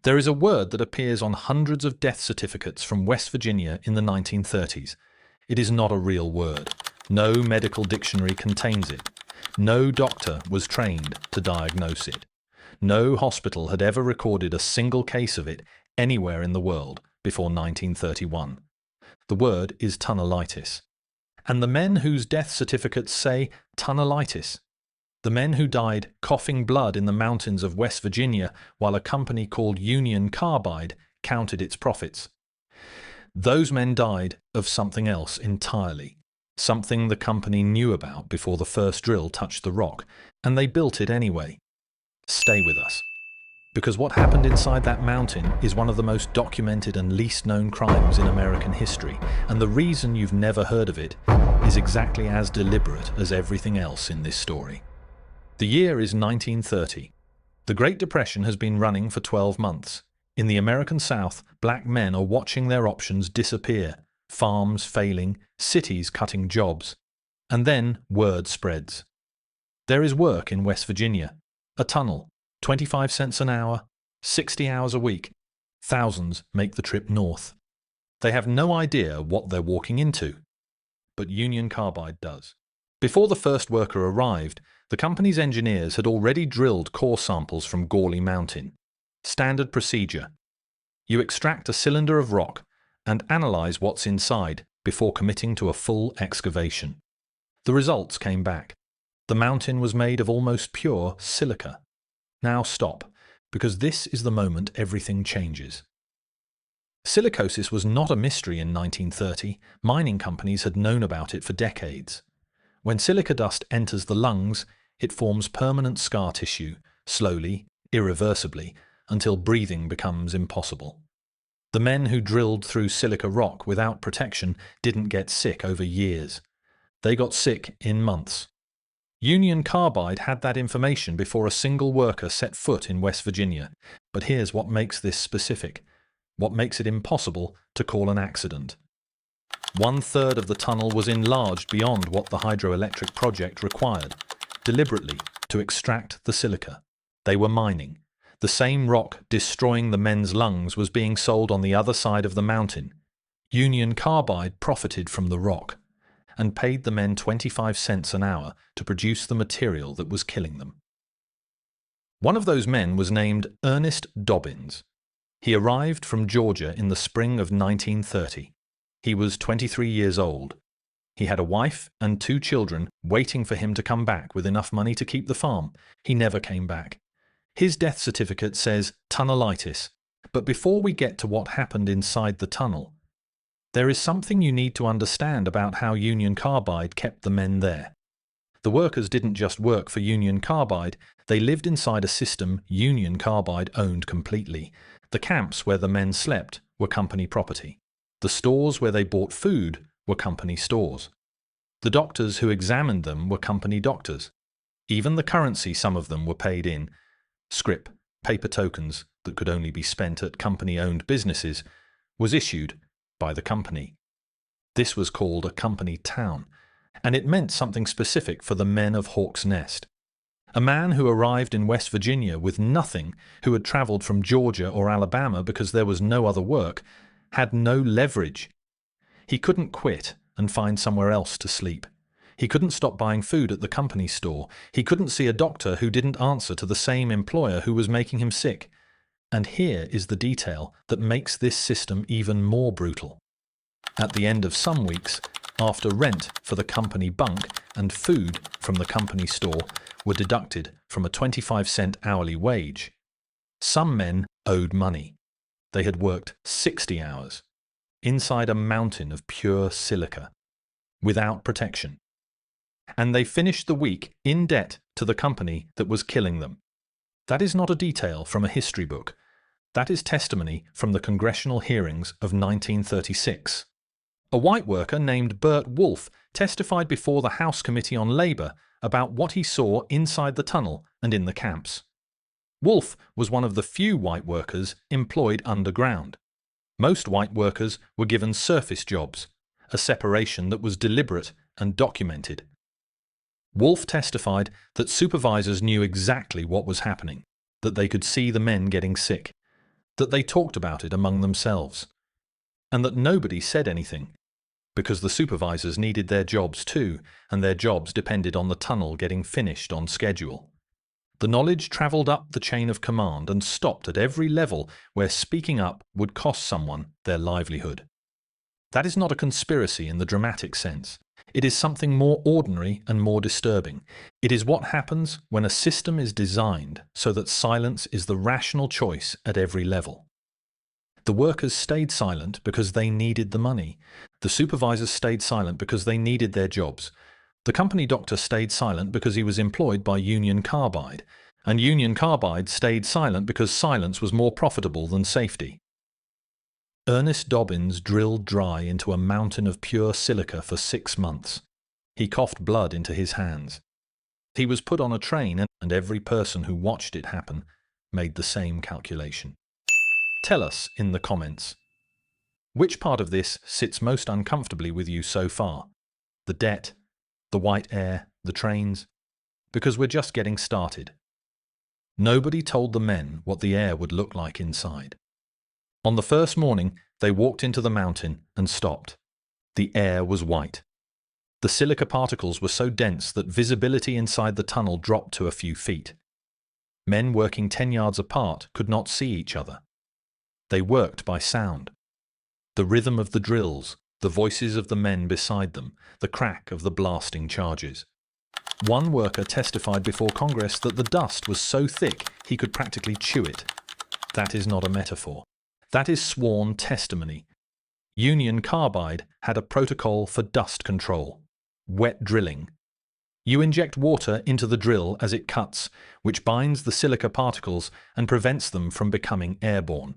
There is a word that appears on hundreds of death certificates from West Virginia in the 1930s. It is not a real word. No medical dictionary contains it. No doctor was trained to diagnose it. No hospital had ever recorded a single case of it anywhere in the world before 1931. The word is tunnelitis. And the men whose death certificates say tunnelitis, the men who died coughing blood in the mountains of West Virginia while a company called Union Carbide counted its profits. Those men died of something else entirely, something the company knew about before the first drill touched the rock, and they built it anyway. Stay with us, because what happened inside that mountain is one of the most documented and least known crimes in American history, and the reason you've never heard of it is exactly as deliberate as everything else in this story. The year is 1930. The Great Depression has been running for 12 months. In the American South, black men are watching their options disappear, farms failing, cities cutting jobs. And then word spreads. There is work in West Virginia. A tunnel, 25 cents an hour, 60 hours a week. Thousands make the trip north. They have no idea what they're walking into. But Union Carbide does. Before the first worker arrived, the company's engineers had already drilled core samples from Gawley Mountain. Standard procedure. You extract a cylinder of rock and analyze what's inside before committing to a full excavation. The results came back. The mountain was made of almost pure silica. Now stop, because this is the moment everything changes. Silicosis was not a mystery in 1930. Mining companies had known about it for decades. When silica dust enters the lungs, it forms permanent scar tissue, slowly, irreversibly, until breathing becomes impossible. The men who drilled through silica rock without protection didn't get sick over years. They got sick in months. Union Carbide had that information before a single worker set foot in West Virginia. But here's what makes this specific, what makes it impossible to call an accident. 1/3 of the tunnel was enlarged beyond what the hydroelectric project required, deliberately to extract the silica. They were mining. The same rock destroying the men's lungs was being sold on the other side of the mountain. Union Carbide profited from the rock and paid the men 25 cents an hour to produce the material that was killing them. One of those men was named Ernest Dobbins. He arrived from Georgia in the spring of 1930. He was 23 years old. He had a wife and 2 children waiting for him to come back with enough money to keep the farm. He never came back. His death certificate says tunnelitis. But before we get to what happened inside the tunnel, there is something you need to understand about how Union Carbide kept the men there. The workers didn't just work for Union Carbide, they lived inside a system Union Carbide owned completely. The camps where the men slept were company property. The stores where they bought food were company stores. The doctors who examined them were company doctors. Even the currency some of them were paid in, scrip, paper tokens that could only be spent at company-owned businesses, was issued by the company. This was called a company town, and it meant something specific for the men of Hawk's Nest. A man who arrived in West Virginia with nothing, who had traveled from Georgia or Alabama because there was no other work, had no leverage. He couldn't quit and find somewhere else to sleep. He couldn't stop buying food at the company store. He couldn't see a doctor who didn't answer to the same employer who was making him sick. And here is the detail that makes this system even more brutal. At the end of some weeks, after rent for the company bunk and food from the company store were deducted from a 25-cent hourly wage, some men owed money. They had worked 60 hours inside a mountain of pure silica, without protection. And they finished the week in debt to the company that was killing them. That is not a detail from a history book. That is testimony from the congressional hearings of 1936. A white worker named Bert Wolfe testified before the House Committee on Labor about what he saw inside the tunnel and in the camps. Wolfe was one of the few white workers employed underground. Most white workers were given surface jobs, a separation that was deliberate and documented. Wolfe testified that supervisors knew exactly what was happening, that they could see the men getting sick. that they talked about it among themselves, and that nobody said anything, because the supervisors needed their jobs too, and their jobs depended on the tunnel getting finished on schedule. The knowledge travelled up the chain of command and stopped at every level where speaking up would cost someone their livelihood. That is not a conspiracy in the dramatic sense. It is something more ordinary and more disturbing. It is what happens when a system is designed so that silence is the rational choice at every level. The workers stayed silent because they needed the money. The supervisors stayed silent because they needed their jobs. The company doctor stayed silent because he was employed by Union Carbide, and Union Carbide stayed silent because silence was more profitable than safety. Ernest Dobbins drilled dry into a mountain of pure silica for 6 months. He coughed blood into his hands. He was put on a train, and every person who watched it happen made the same calculation. Tell us in the comments, which part of this sits most uncomfortably with you so far? The debt, the white air, the trains? Because we're just getting started. Nobody told the men what the air would look like inside. On the first morning, they walked into the mountain and stopped. The air was white. The silica particles were so dense that visibility inside the tunnel dropped to a few feet. Men working 10 yards apart could not see each other. They worked by sound. The rhythm of the drills, the voices of the men beside them, the crack of the blasting charges. One worker testified before Congress that the dust was so thick he could practically chew it. That is not a metaphor. That is sworn testimony. Union Carbide had a protocol for dust control. Wet drilling. You inject water into the drill as it cuts, which binds the silica particles and prevents them from becoming airborne.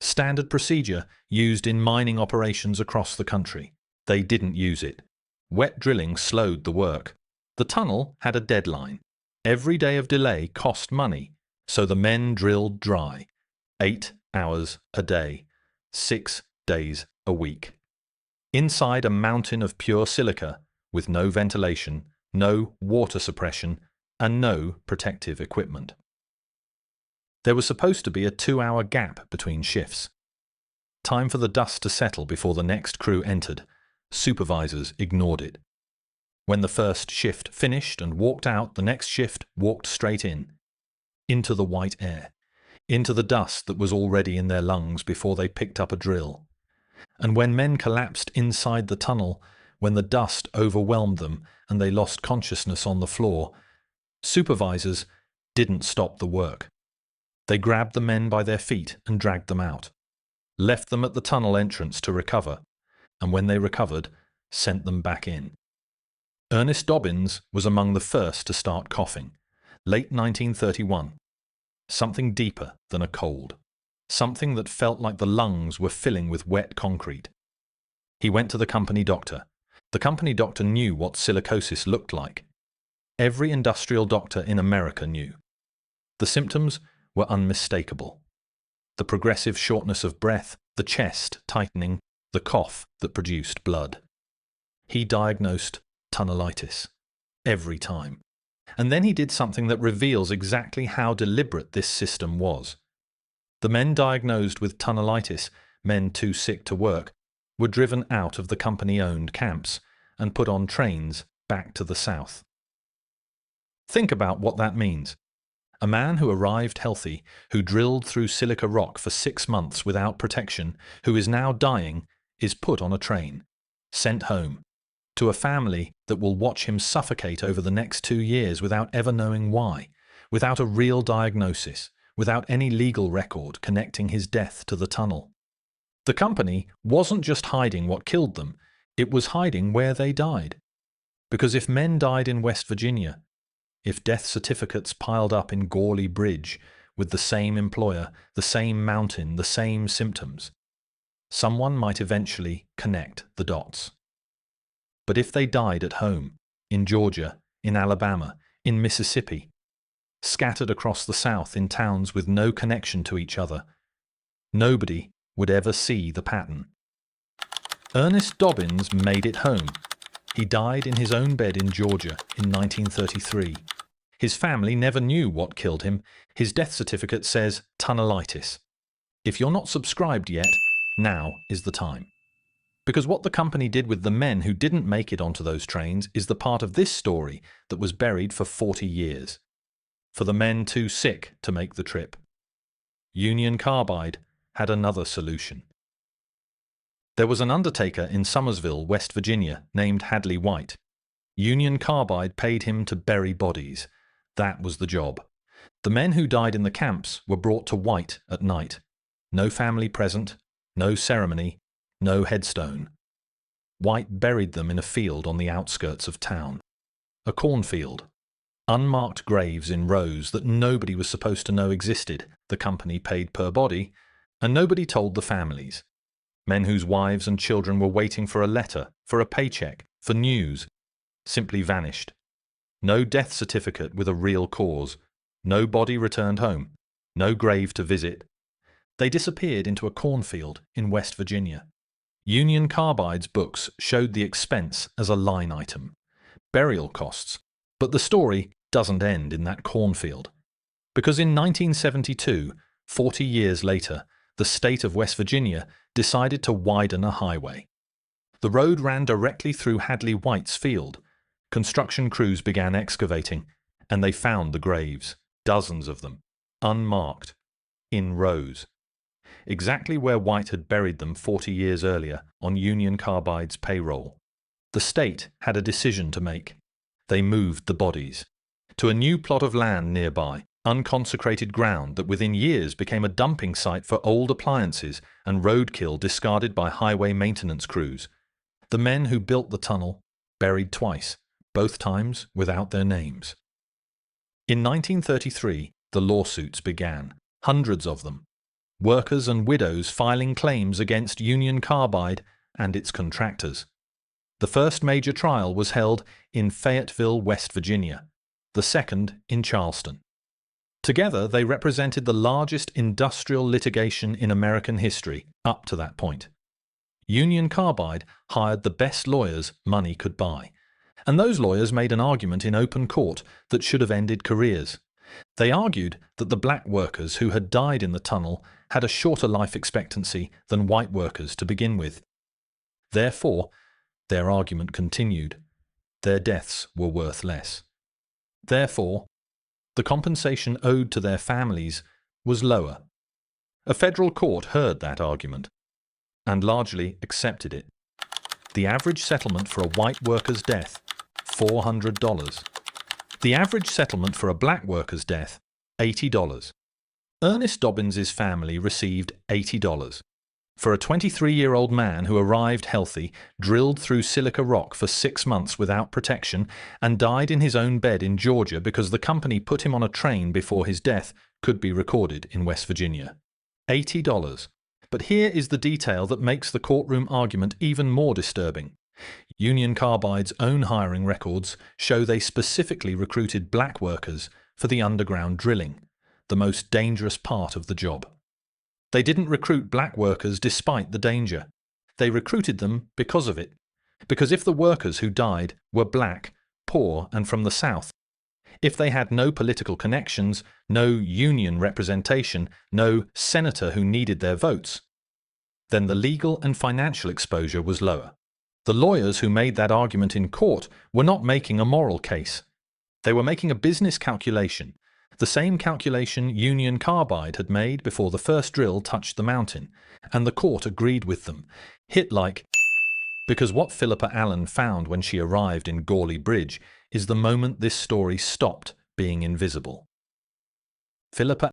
Standard procedure used in mining operations across the country. They didn't use it. Wet drilling slowed the work. The tunnel had a deadline. Every day of delay cost money, so the men drilled dry. 8 hours a day, 6 days a week. Inside a mountain of pure silica, with no ventilation, no water suppression, and no protective equipment. There was supposed to be a 2-hour gap between shifts. Time for the dust to settle before the next crew entered. Supervisors ignored it. When the first shift finished and walked out, the next shift walked straight in. Into the white air. Into the dust that was already in their lungs before they picked up a drill. And when men collapsed inside the tunnel, when the dust overwhelmed them and they lost consciousness on the floor, supervisors didn't stop the work. They grabbed the men by their feet and dragged them out, left them at the tunnel entrance to recover, and when they recovered, sent them back in. Ernest Dobbins was among the first to start coughing. Late 1931. Something deeper than a cold. Something that felt like the lungs were filling with wet concrete. He went to the company doctor. The company doctor knew what silicosis looked like. Every industrial doctor in America knew. The symptoms were unmistakable. The progressive shortness of breath, the chest tightening, the cough that produced blood. He diagnosed tunnelitis. Every time. And then he did something that reveals exactly how deliberate this system was. The men diagnosed with tunnelitis, men too sick to work, were driven out of the company-owned camps and put on trains back to the south. Think about what that means. A man who arrived healthy, who drilled through silica rock for 6 months without protection, who is now dying, is put on a train, sent home, to a family that will watch him suffocate over the next 2 years without ever knowing why, without a real diagnosis, without any legal record connecting his death to the tunnel. The company wasn't just hiding what killed them, it was hiding where they died. Because if men died in West Virginia, if death certificates piled up in Gorley Bridge with the same employer, the same mountain, the same symptoms, someone might eventually connect the dots. But if they died at home, in Georgia, in Alabama, in Mississippi, scattered across the South in towns with no connection to each other, nobody would ever see the pattern. Ernest Dobbins made it home. He died in his own bed in Georgia in 1933. His family never knew what killed him. His death certificate says tunnelitis. If you're not subscribed yet, now is the time. Because what the company did with the men who didn't make it onto those trains is the part of this story that was buried for 40 years. For the men too sick to make the trip, Union Carbide had another solution. There was an undertaker in Summersville, West Virginia, named Hadley White. Union Carbide paid him to bury bodies. That was the job. The men who died in the camps were brought to White at night. No family present, no ceremony, no headstone. White buried them in a field on the outskirts of town. A cornfield. Unmarked graves in rows that nobody was supposed to know existed. The company paid per body, and nobody told the families. Men whose wives and children were waiting for a letter, for a paycheck, for news, simply vanished. No death certificate with a real cause. No body returned home. No grave to visit. They disappeared into a cornfield in West Virginia. Union Carbide's books showed the expense as a line item. Burial costs. But the story doesn't end in that cornfield. Because in 1972, 40 years later, the state of West Virginia decided to widen a highway. The road ran directly through Hadley White's field. Construction crews began excavating, and they found the graves, dozens of them, unmarked, in rows. Exactly where White had buried them 40 years earlier on Union Carbide's payroll. The state had a decision to make. They moved the bodies to a new plot of land nearby, unconsecrated ground that within years became a dumping site for old appliances and roadkill discarded by highway maintenance crews. The men who built the tunnel buried twice, both times without their names. In 1933, the lawsuits began, hundreds of them. Workers and widows filing claims against Union Carbide and its contractors. The first major trial was held in Fayetteville, West Virginia, the second in Charleston. Together, they represented the largest industrial litigation in American history up to that point. Union Carbide hired the best lawyers money could buy, and those lawyers made an argument in open court that should have ended careers. They argued that the black workers who had died in the tunnel had a shorter life expectancy than white workers to begin with. Therefore, their argument continued. Their deaths were worth less. Therefore, the compensation owed to their families was lower. A federal court heard that argument and largely accepted it. The average settlement for a white worker's death, $400. The average settlement for a black worker's death, $80. Ernest Dobbins's family received $80. For a 23-year-old man who arrived healthy, drilled through silica rock for 6 months without protection, and died in his own bed in Georgia because the company put him on a train before his death could be recorded in West Virginia. $80. But here is the detail that makes the courtroom argument even more disturbing. Union Carbide's own hiring records show they specifically recruited black workers for the underground drilling, the most dangerous part of the job. They didn't recruit black workers despite the danger. They recruited them because of it. Because if the workers who died were black, poor, and from the South, if they had no political connections, no union representation, no senator who needed their votes, then the legal and financial exposure was lower. The lawyers who made that argument in court were not making a moral case. They were making a business calculation, the same calculation Union Carbide had made before the first drill touched the mountain, and the court agreed with them. Hit like, because what Philippa Allen found when she arrived in Gawley Bridge is the moment this story stopped being invisible. Philippa